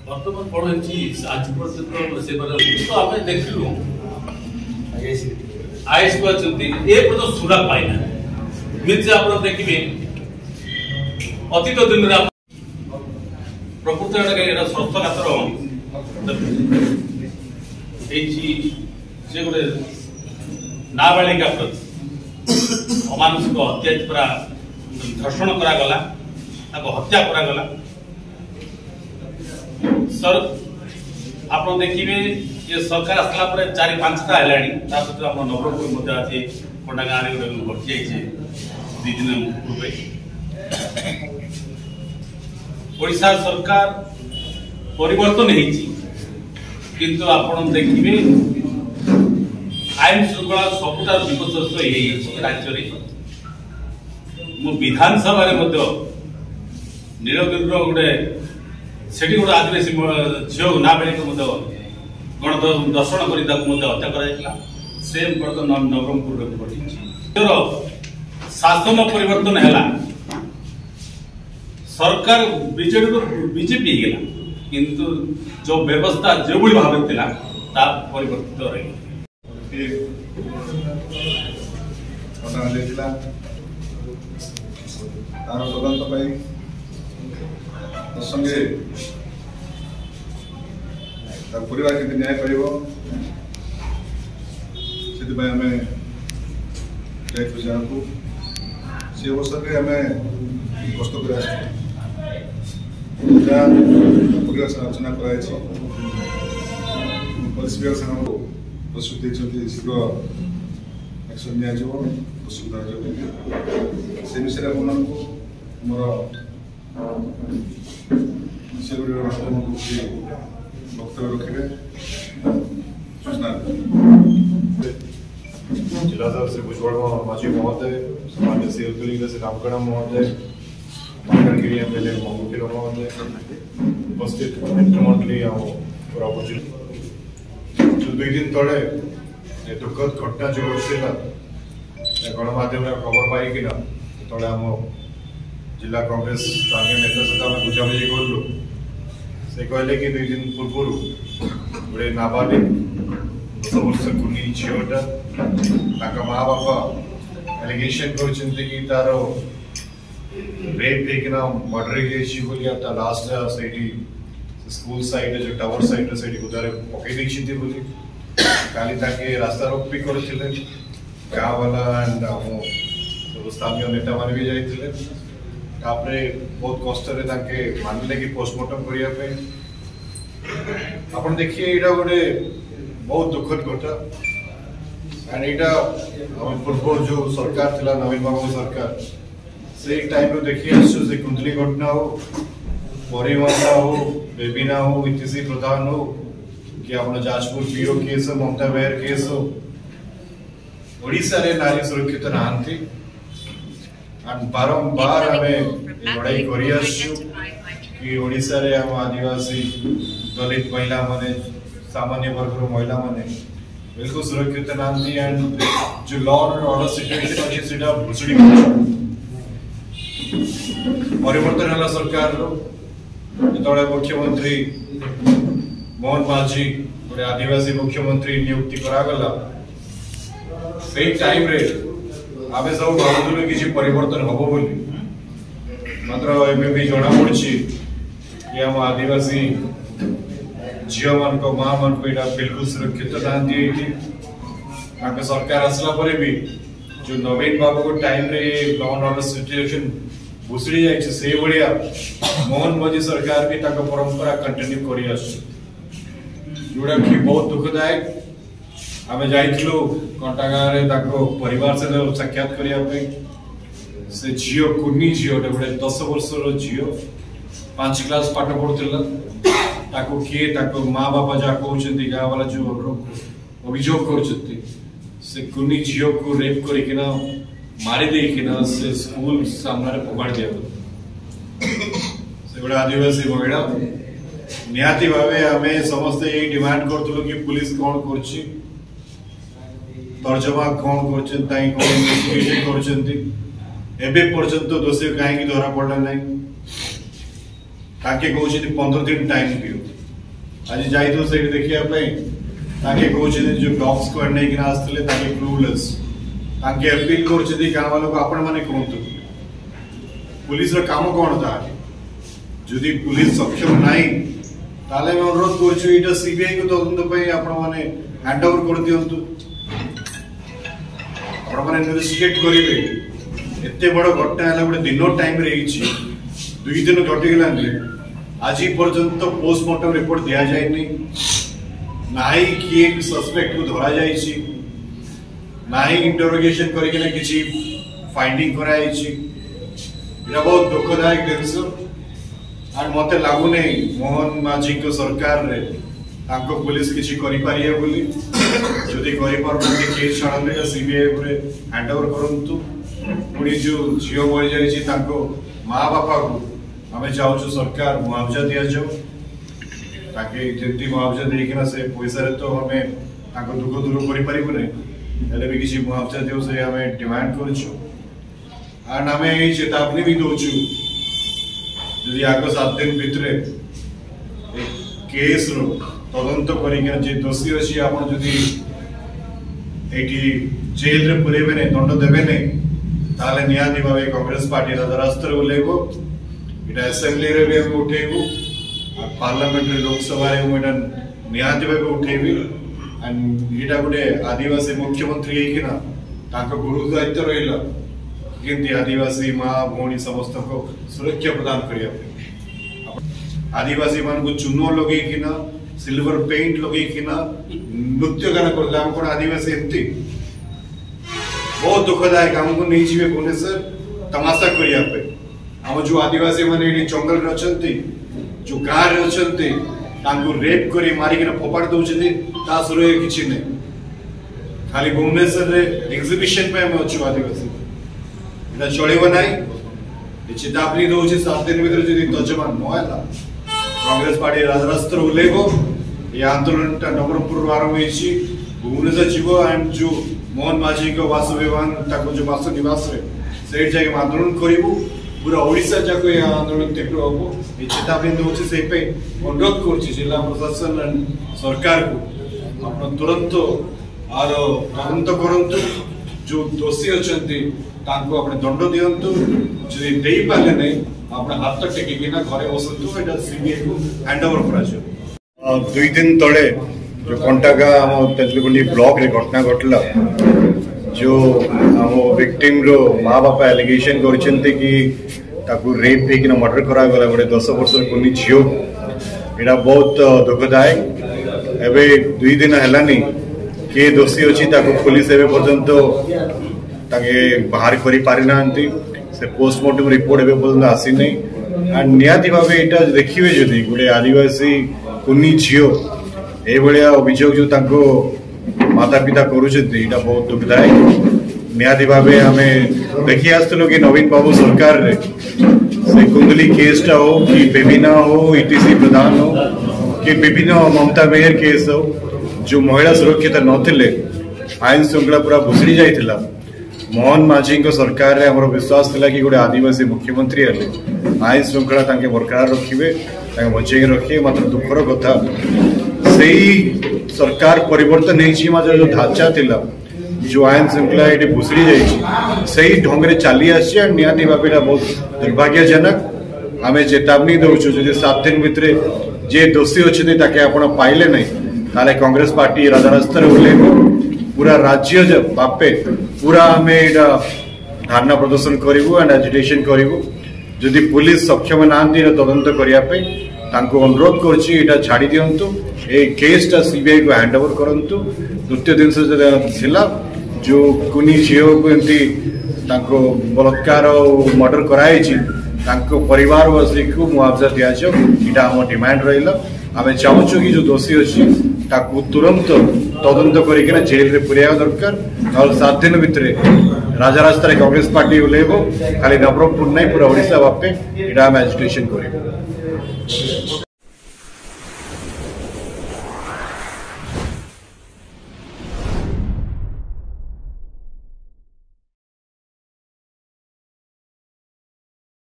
बर्तमान कौन आज पर्यटन से तो आम देखलु आईएस को तो सुराग पाइना निजे आप देखिए अतीत दिन में प्रकृत स्वस्थघातर गोटे नाबालिका प्रति अमानुषिक अत्याचार धर्षण करागला हत्या करागला सर आप देखिए ये सरकार आसला 4-5टा है सहित नवरंगपुर आज पंडा गाँव में घटी जाइए 2 दिन पूर्व ओडिशा सरकार परिवर्तन किंतु आप देखिए आईन श्रृंखला सबुठ विपदग्रस्त राज्य मो विधानसभा नीलगिरी गोटे से गोटे आदिवासी झील नाबालिक गण दर्शन कर हत्या कर से बर्तमान नवरंगपुर घटी शासन परिवर्तन है सरकार बीजेपी गला किंतु जो व्यवस्था जो भाव था परिवर्तित रही तार तदंत संगे परिवार के न्याय पाइब से आम जाऊँ से अवसर में आम गस्त कर परिवार से आलोचना कर पुलिस विभाग संग प्रतिश्रुति शीघ्र एक्शन सुविधा से विषय मोर वक्तव्य रखिए सूचना जिलाधर से भुजबल माजी महोदय सामान्य से से रामगढ़ महोदय मालकानगिरी एमएलए मंगुकिल महोदय उपस्थित मित्रमंडली पूरा जो 2 दिन तले दुखद घटना जो घटना गणमाध्यम खबर पाइकिना तले आम जिला कांग्रेस स्थानीय नेता सहित आम बुझाबुझी कलु से कहले कि 2 दिन पूर्व गोटे नाबालिग 10 वर्ष कुनी झीलटा माँ बापा एलिगेशन कर तार रेप होना मर्डर हो लास्ट से स्कूल साइड जो टावर साइड से उदार पकई काली रास्ता रोक भी करते गाँ वाला एंड सब स्थानीय नेता मान भी जाते बहुत कष्ट मानले कि पोस्टमार्टम करने आप देखिए यहाँ गोटे बहुत दुखद घटना एंड यहाँ पूर्व जो सरकार थिला नवीन बाबू सरकार से टाइम देखिए से कुंडली घटना हो परिवहन हो बेबीना हो इतिशी प्रधान हो कि आप जाजपुर पीओ केस ममता बेहर केस हो ओडिशा रे नारी सुरक्षित नहांती बारंबार आम लड़ाई कि ओडिशा रे हम आदिवासी दलित महिला माने सामान्य वर्ग महिला माने बिल्कुल सुरक्षित नहांती एंड जो लॉ एंड ऑर्डर सिचुएशन अच्छी सीधा भुसड़ी परिवर्तन है सरकार जो मुख्यमंत्री मोहन माझी गोटे आदिवासी मुख्यमंत्री नियुक्ति करागला से टाइम रे आमे सब भावुलु कि परिवर्तन हम बोली मात्र एवं भी जना पड़ी कि आम आदिवासी झील मान माँ मान बिल्कुल सुरक्षित ना सरकार आसला भी जो नवीन बाबू को टाइम रे लॉ एंड ऑर्डर सिचुएशन भुसड़ी जाइए से भाया मोहन माझी सरकार भी परंपरा कंटिन्यू कर जोड़ा कि बहुत दुखदायक आम जाइलु कंटा गाँव परिवार से साक्षात करने से झील कुनी झील गोटे 10 वर्षर झील 5 क्लास पाठ पढ़ुला किए माँ बापा जहाँ कहते गाँव वाला जो अभियोग कर कुनी झील को रेप करना मारिदेकिना से स्कूल सामने फोपाड़ दिया से गोटे आदिवासी महिला निहाती भावे आम समस्ते यही डिमांड करूँ कि पुलिस कौन कर तर्जमा कौन कर दोषी कहीं धरा पड़ा ना कहते 15 दिन टाइम दियो आज जाइतो से देखिया पे ताके कोचे जो डॉग्स को नहीं किना आस्तले ताके क्लूलेस ताके अपील करछदी गांव वालों को आपण माने कहंतु पुलिस रो काम कोन था जदि पुलिस सक्षम नाही ताले मैं अनुरोध करछु इटा सीबीआई को तदंत पे आपण माने हैंड ओवर कर दियंतु आपण माने इन्वेस्टिगेट करिवे एते बड़ घटना हला गोटे दिन टाइम रे हिची 2 दिन घटी गेला आज पर्यंत पोस्टमार्टम रिपोर्ट दिया जाए नहीं किए सस्पेक्ट को धरा जाइछि नहीं इंटरोगेशन करके ना किछि फाइंडिंग कराइछि इरा बहुत दुखदायक जिनस और मते लागु नहीं मोहन माझी को सरकार रे तांको पुलिस किछि करि पारिए बोली जदि करि परबंती केस छाड़ने सीबीआई रे हैंड ओवर करंतु पुणी जो झियो मरि जाइछि तांको मां बापा को हमें चाहूँ सरकार मुआवजा दिया जाओ ताकि जल्दी मुआवजा देकिना से पैसा रे तो हमें ताको दुख दूर करि परिबो नै हेले भी किछि मुआवजा दियो से हमें डिमांड करछु और हमें ए चेतावनी भी दोछु यदि आगो 7 दिन भितरे केस रो तदंत करिके जे दोषी अछि आपण जदि एठी जेल रे पुरेबे नै दंड देबे नै ताले नियादी भावे कांग्रेस पार्टी राजरास्त्र उलेबो इटा असेंबली रे भी उठेबू और पार्लियामेंट रे लोकसभा रे इटा नियाति भाबे उठेबी एंड इटा गोटे आदिवासी मुख्यमंत्री हेकिना ताको गुरु दायित्व रहिला केंती आदिवासी मां भौणी समस्त को सुरक्षा प्रदान करिया आदिवासी मान को चुनो लगे किना सिल्वर पेंट लगे किना नृत्य गाना करला हम कोन आदिवासी एंती बहुत दुखदायक हमको नहीं जीवे भुवनेश्वर तमाशा करिया पे हम जो आदिवासी माने जंगल रे अछंती जो गां रे अछंती तांको रेप करी मारी के फोपाड़ दउछथि ता सुरे किछि नै खाली भुवनेश्वर रे एग्जीबिशन पे हम अछु आदिवासी इना चलेबो नै ए चेतावनी दउछि 7 दिन भीतर जदि तजमान न होला कांग्रेस पार्टी राजरास्त्र उलेबो ये आंदोलन ता नवरंगपुर आरंभ होइछि भुवनेश्वर जीवो एंड जो मोहन माझी को वासविवान ताको जो वास निवास रे सेठ जाके आंदोलन करिवो पूरा ओडिशा जाको ये आंदोलन तीव्र होबो ए चेतावनी दउछि से पे अनुरोध करछि जिला प्रशासन सरकार को आपण तुरंत आर तदंत करंतु जो दोषी अछंती तांको आपण दंड दियंतु जदि देई पाले नै आपण हाथ टेकी बिना घरे बसंतु एटा सीबीआई को हैंड ओवर करा जो 2 दिन तळे जो कंटागा हम तेलगुंडी ब्लॉक रे घटना घटला जो हम विक्टिम रो माँ बापा एलिगेशन करछन्ते कि ताकू रेप हे कि मर्डर करा गला गोटे 10 वर्ष कुनी झियो एटा बहुत दुखदायक एबे 2 दिन हेलानी के दोषी अछि ताकू पुलिस एबे पर्यंत ताके बाहर करि पारि नांती से पोस्टमार्टम रिपोर्ट एबे पर्यंत आसी नै आ नियाति भाबे एटा देखिबे जदी गोटे आदिवासी कुनी झियो ए भलिया अभियोग जो ताको माता पिता करुछथि एटा बहुत दुखदायक नियाति भाबे हमें देखि आस्तलो कि नवीन बाबू सरकार रे से कुंडली केसटा हो कि बेबिना हो ईटीसी प्रधान हो कि विभिन्न ममता मेयर केस हो जो महिला सुरक्षित नथिले आईन श्रृंखला पूरा भुसड़ी जाइथिला मोहन माझी को सरकार रे हमरो विश्वास थिला कि गोटे आदिवासी मुख्यमंत्री हेले आईन श्रृंखला तांके बरकरार रखिबे तांके बचेई रखिबे मात्र दुखर कथा सेही सरकार परिवर्तन नहीं मात्र जो ढांचा थिला जो आईन श्रृंखला ये भुसड़ी जाइए ढंग से चली आसी भाव बहुत दुर्भाग्यजनक आम चेतावनी दौचु जो 7 दिन भितर जे दोषी अच्छे आप पाइले नहीं ताले कांग्रेस पार्टी राजरास्ता ओह्लैब पूरा राज्य बापे पूरा आम धारणा प्रदर्शन करूँ एंड एजिटेशन करूँ जदि पुलिस सक्षम ना तदंत करने अनुरोध कर छाड़ी दिंतु ये केसटा सीबीआई को हैंड ओवर करंतु द्वितीय दिन से जो कुनी झील को एमती बलात्कार मर्डर कराई परिवारवासी को मुआवजा दि जाओ यहाँ आम डिमांड रहा आम चाहूँ कि जो दोषी अच्छी तुरंत तदंत करके जेल रे पुरिया दरकार 7 दिन भितर राजरास्ता कांग्रेस पार्टी ओह्लैब खाली नवरंगपुर नहीं पूरा ओडिशा बापे यहाँ आम एजिटेशन कर